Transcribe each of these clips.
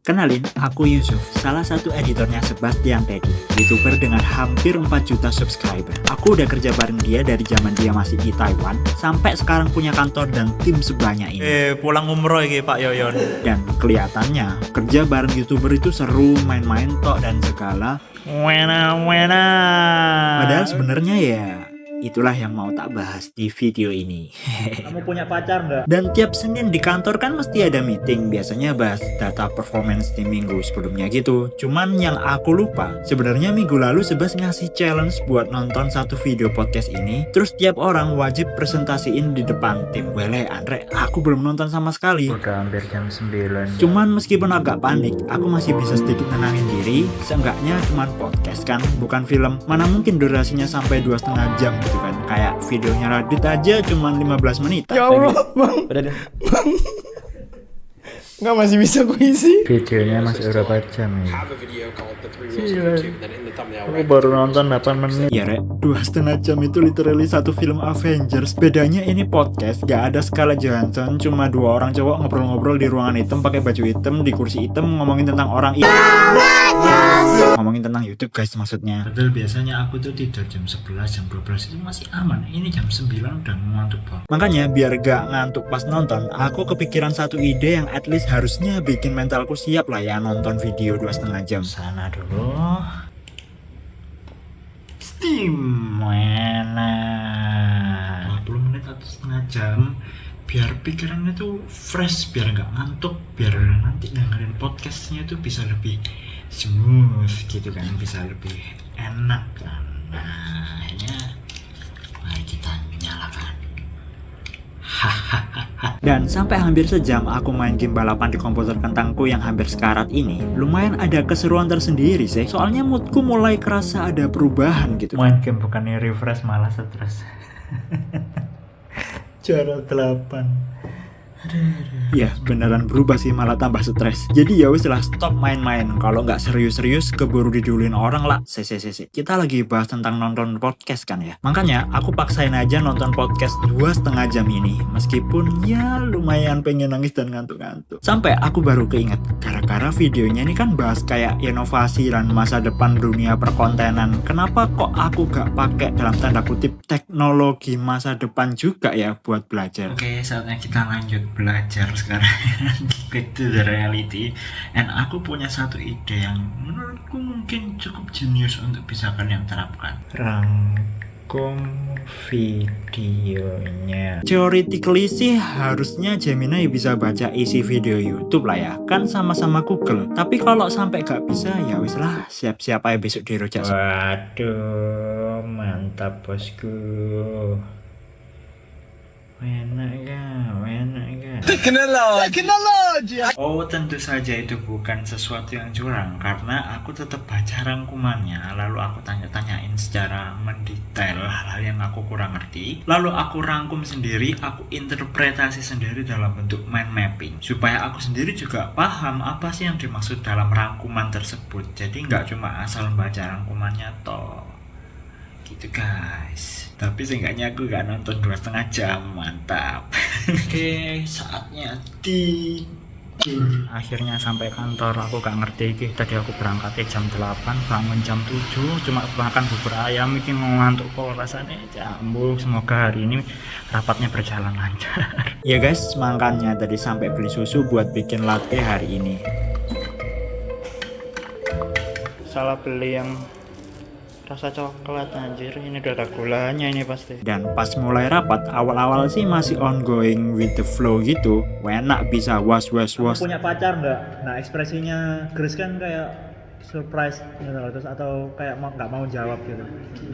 Kenalin, aku Yusuf, salah satu editornya Sebastian Teddy, YouTuber dengan hampir 4 juta subscriber. Aku udah kerja bareng dia dari zaman dia masih di Taiwan, sampai sekarang punya kantor dan tim sebanyak ini. Pulang umroh iki Pak Yoyon. Dan kelihatannya, kerja bareng YouTuber itu seru, main-main tok dan segala. Wena. Padahal sebenarnya ya, itulah yang mau tak bahas di video ini. Kamu punya pacar nggak? Dan tiap Senin di kantor kan mesti ada meeting, biasanya bahas data performance di minggu sebelumnya gitu. Cuman yang aku lupa, sebenarnya minggu lalu Sebas ngasih challenge buat nonton satu video podcast ini, terus tiap orang wajib presentasiin di depan tim. Wele Andre, aku belum nonton sama sekali. Udah hampir jam 9. Cuman meskipun agak panik, aku masih bisa sedikit nenangin diri. Seenggaknya cuman podcast kan, bukan film. Mana mungkin durasinya sampai 2,5 jam gitu kan. Kayak videonya Radit aja cuman 15 menit. Ya Allah, Bang. Udah deh. Nggak masih bisa gue isi. Videonya masih berapa jam ya? Aku baru nonton 8 menit. Ya rek, 2,5 jam itu literally satu film Avengers. Bedanya ini podcast, gak ada Scarlett Johansson, cuma 2 orang cowok ngobrol-ngobrol di ruangan hitam pakai baju hitam di kursi hitam ngomongin tentang orang ngomongin tentang YouTube guys maksudnya. Padahal biasanya aku tuh tidur jam 11, jam 12 itu masih aman. Ini jam 9 udah ngantuk banget. Makanya biar gak ngantuk pas nonton, aku kepikiran satu ide yang at least harusnya bikin mentalku siap lah ya nonton video 2,5 jam. Sana dulu. Steam mana 20 menit atau setengah jam biar pikirannya tuh fresh, biar nggak ngantuk, biar nanti dengerin podcastnya tuh bisa lebih smooth gitu kan, bisa lebih enak kan. Nah akhirnya mari kita nyalakan. Dan sampai hampir sejam aku main game balapan di komputer kentangku yang hampir sekarat ini, lumayan ada keseruan tersendiri sih. Soalnya moodku mulai kerasa ada perubahan gitu. Main game bukannya refresh malah stres. Juara 8. Ya beneran berubah sih, malah tambah stres. Jadi ya wis lah, stop main-main. Kalau nggak serius-serius keburu didulin orang lah. Kita lagi bahas tentang nonton podcast kan ya. Makanya aku paksain aja nonton podcast 2,5 jam ini. Meskipun ya lumayan pengen nangis dan ngantuk-ngantuk. Sampai aku baru keinget, gara-gara videonya ini kan bahas kayak inovasi dan masa depan dunia perkontenan. Kenapa kok aku gak pakai dalam tanda kutip teknologi masa depan juga ya buat belajar? Oke, saatnya kita lanjut belajar sekarang. Back to the reality. And aku punya satu ide yang menurutku mungkin cukup jenius untuk bisa kalian terapkan. Rangkum videonya. Theoretically sih harusnya Gemini bisa baca isi video YouTube lah ya, kan sama-sama Google. Tapi kalau sampai gak bisa ya wis lah, siap-siap aja besok dirojak. Waduh, mantap bosku. Enak gak? Teknologi. Oh tentu saja itu bukan sesuatu yang curang, karena aku tetap baca rangkumannya, lalu aku tanya-tanyain secara mendetail hal-hal yang aku kurang ngerti, lalu aku rangkum sendiri, aku interpretasi sendiri dalam bentuk mind mapping, supaya aku sendiri juga paham apa sih yang dimaksud dalam rangkuman tersebut. Jadi nggak cuma asal baca rangkumannya toh gitu guys. Tapi seenggaknya aku gak nonton 2,5 jam. Mantap. Oke, saatnya tidur. Akhirnya sampai kantor. Aku gak ngerti iki. Tadi aku berangkat jam 8, bangun jam 7, cuma makan bubur ayam. Iki ngantuk kok rasanya jambu. Semoga hari ini rapatnya berjalan lancar. Ya guys, makanya tadi sampai beli susu buat bikin latte hari ini. Salah beli yang rasa coklat anjir, ini udah ada gulanya ini pasti. Dan pas mulai rapat, awal-awal sih masih ongoing with the flow gitu. Enak bisa was. Punya pacar nggak? Nah ekspresinya Grace kan kayak surprise gitu loh, terus atau kayak nggak mau jawab gitu.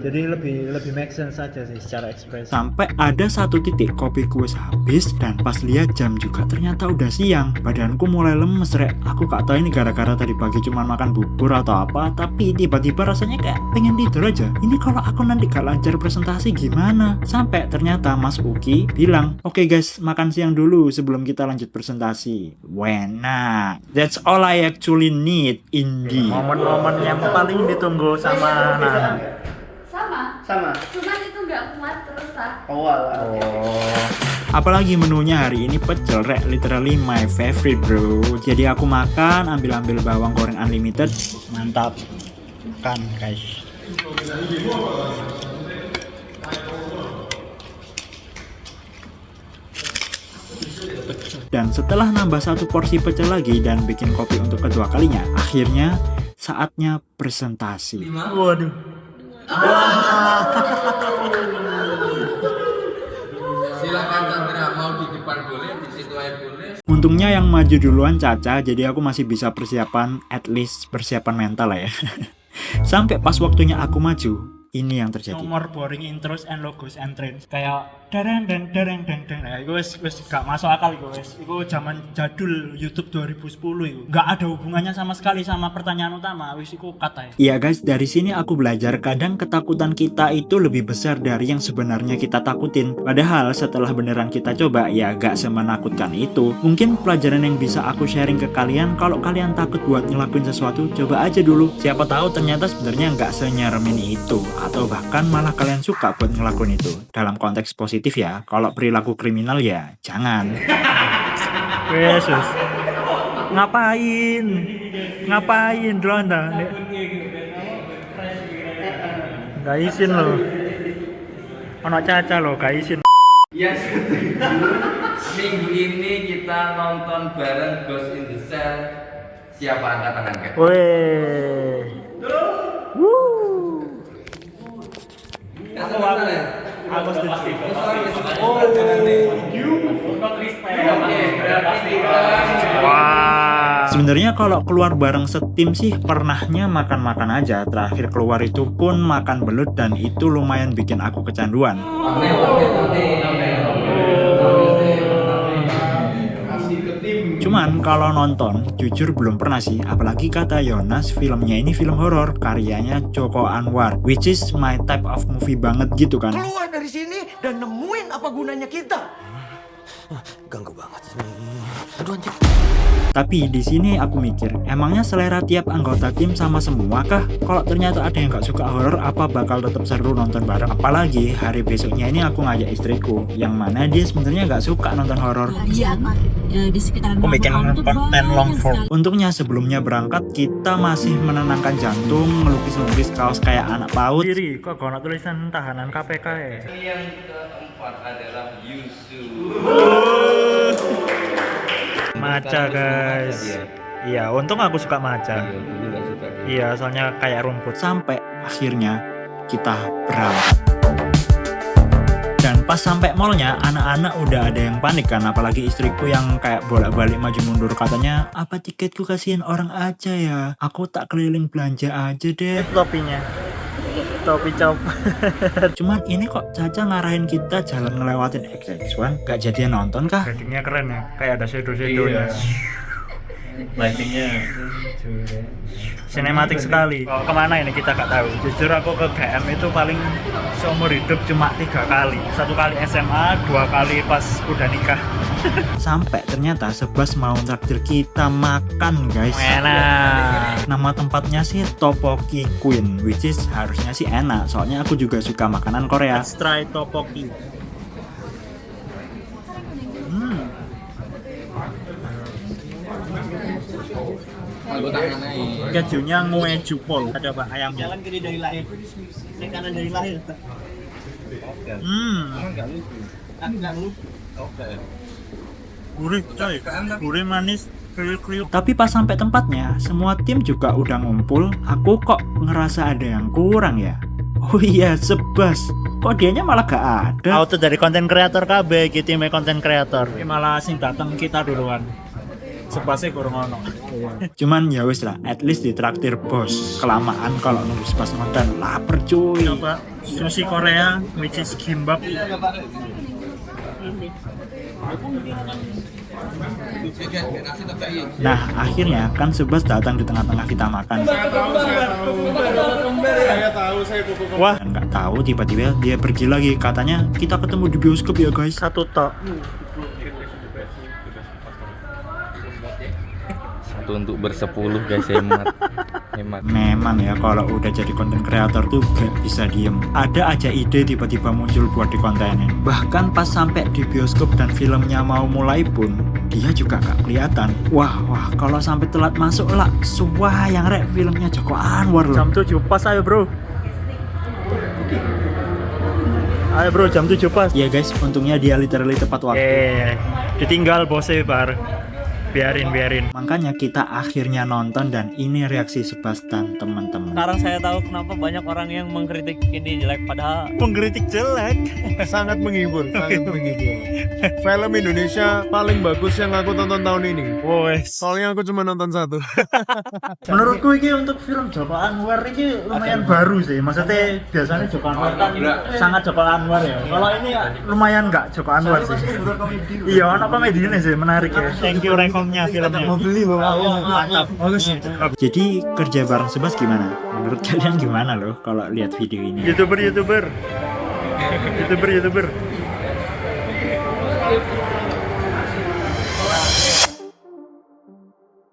Jadi lebih make sense aja sih secara ekspresi. Sampai ada satu titik kopi gue habis dan pas lihat jam juga ternyata udah siang. Badanku mulai lemes rek. Aku gak tahu ini gara-gara tadi pagi cuma makan bubur atau apa, tapi tiba-tiba rasanya kayak pengen tidur aja. Ini kalau aku nanti gak lancar presentasi gimana? Sampai ternyata Mas Uki bilang, "Oke guys, makan siang dulu sebelum kita lanjut presentasi." Wena, that's all I actually need indeed. Momen-momen yang paling ditunggu sama anak-anak. Sama. Cuman itu nggak kuat terus ah. Oh. Apalagi menunya hari ini pecel rek, literally my favorite bro. Jadi aku makan, ambil bawang goreng unlimited. Mantap kan guys. Dan setelah nambah satu porsi pecel lagi dan bikin kopi untuk kedua kalinya, akhirnya saatnya presentasi. Waduh. Silakan Chandra, mau di depan boleh, di situ aja boleh. Untungnya yang maju duluan Caca, jadi aku masih bisa persiapan, at least persiapan mental lah ya. Sampai pas waktunya aku maju, ini yang terjadi. Nomor boring intros and logos and trends kayak dereng. Nah, itu wes gak masuk akal itu wes. Itu zaman jadul YouTube 2010 itu. Gak ada hubungannya sama sekali sama pertanyaan utama. Wes itu kata ya. Iya guys, dari sini aku belajar kadang ketakutan kita itu lebih besar dari yang sebenarnya kita takutin. Padahal setelah beneran kita coba ya gak semenakutkan itu. Mungkin pelajaran yang bisa aku sharing ke kalian, kalau kalian takut buat ngelakuin sesuatu, coba aja dulu. Siapa tahu ternyata sebenarnya gak senyeremin itu, atau bahkan malah kalian suka buat ngelakuin itu. Dalam konteks positif ya, kalau perilaku kriminal ya jangan. Yesus. Ngapain Ronda? Gak izin loh. Ono Caca loh, gak izin. Ya setuju. Minggu ini kita nonton bareng Ghost in the Shell. Siapa angkat tangan kan? Weh. Aku setuju. Wah. Sebenarnya kalau keluar bareng setim sih pernahnya makan-makan aja. Terakhir keluar itu pun makan belut dan itu lumayan bikin aku kecanduan. Cuman kalau nonton, jujur belum pernah sih. Apalagi kata Yonas, filmnya ini film horor, karyanya Joko Anwar, which is my type of movie banget gitu kan. Keluar dari sini dan nemuin apa gunanya kita. Ganggu banget ini. Aduh anjir. Tapi di sini aku mikir, emangnya selera tiap anggota tim sama semua kah? Kalau ternyata ada yang gak suka horor, apa bakal tetap seru nonton bareng? Apalagi hari besoknya ini aku ngajak istriku, yang mana dia sebenarnya gak suka nonton horor. Iya, di sekitaran Aku bikin Mampang itu konten long banyak form. sekali. Untungnya sebelumnya berangkat kita masih menenangkan jantung, ngelukis-ngelukis kaos kayak anak PAUD. Diri kok gak ada tulisan tahanan KPK ya. Yang keempat adalah Yusuf. Maca guys. Iya, untung aku suka maca. Dulu nggak suka. Iya, soalnya kayak rumput. Sampai akhirnya kita berangkat. Dan pas sampai mallnya, anak-anak udah ada yang panik kan, apalagi istriku yang kayak bolak-balik maju mundur, katanya, apa tiketku kasihin orang aja ya, aku tak keliling belanja aja deh. Topinya. Topi cop. Cuman ini kok Caca ngarahin kita jalan ngelewatin XX1, gak jadian nonton kah? Ratingnya keren ya, kayak ada shadow-shadownya. Lightingnya Sinematik sekali. Oh, kemana ini kita gak tahu. Jujur aku ke GM itu paling seumur hidup cuma 3 kali. 1 kali SMA, 2 kali pas udah nikah. Sampai ternyata Sebas mau traktir kita makan guys. Enak. Nama tempatnya sih Tteokbokki Queen, which is harusnya sih enak, soalnya aku juga suka makanan Korea. Let's try tteokbokki. Aku tangan aja. Kejunya ngueju pol. Kita coba ayamnya. Jalan kiri dari lahir. Ini kanan dari lahir. Enggak lucu. Gurih coy. Gurih manis. Kriuk-kriuk. Tapi pas sampai tempatnya, semua tim juga udah ngumpul, aku kok ngerasa ada yang kurang ya. Oh iya, Sebas. Kok dianya malah gak ada? Auto dari konten kreator KB, kita timnya konten kreator. Ini malah sing datang kita duluan. Sebasnya kurang ono. Cuman ya wis lah, at least ditraktir bos. Kelamaan kalau nunggu Sebas nonton, lapar cuy. Coba sushi Korea, which is kimbap. Nah, akhirnya kan Sebas datang di tengah-tengah kita makan. Wah, Nggak tahu tiba-tiba dia pergi lagi, katanya kita ketemu di bioskop ya guys. satu tok. Satu untuk bersepuluh guys, hemat. Memang ya kalau udah jadi konten kreator tuh gak bisa diem. Ada aja ide tiba-tiba muncul buat dikontenin. Bahkan pas sampai di bioskop dan filmnya mau mulai pun dia juga gak kelihatan. Wah kalau sampai telat masuk lah suah yang rek filmnya Joko Anwar loh. Jam 7 pas ayo bro. Ayo bro, jam 7 pas. Ya guys, untungnya dia literally tepat waktu. Ditinggal bosnya bar. Biarin. Makanya kita akhirnya nonton dan ini reaksi Subas dan teman-teman. Sekarang saya tahu kenapa banyak orang yang mengkritik ini jelek, padahal Pengkritik jelek. Sangat menghibur, sangat menghibur. Film Indonesia paling bagus yang aku tonton tahun ini. Wes. Soalnya aku cuma nonton satu. Menurutku ini untuk film Joko Anwar ini lumayan baru sih. Maksudnya biasanya Joko Anwar kan sangat Joko Anwar ya. Kalau ini lumayan nggak Joko Anwar sih. Iya, anak komedi ini sih menarik ya. Thank you rekomnya filmnya. Mau beli bapak. Mantap. Bagus. Jadi kerja bareng Subas gimana? Menurut kalian gimana loh kalau lihat video ini? YouTuber.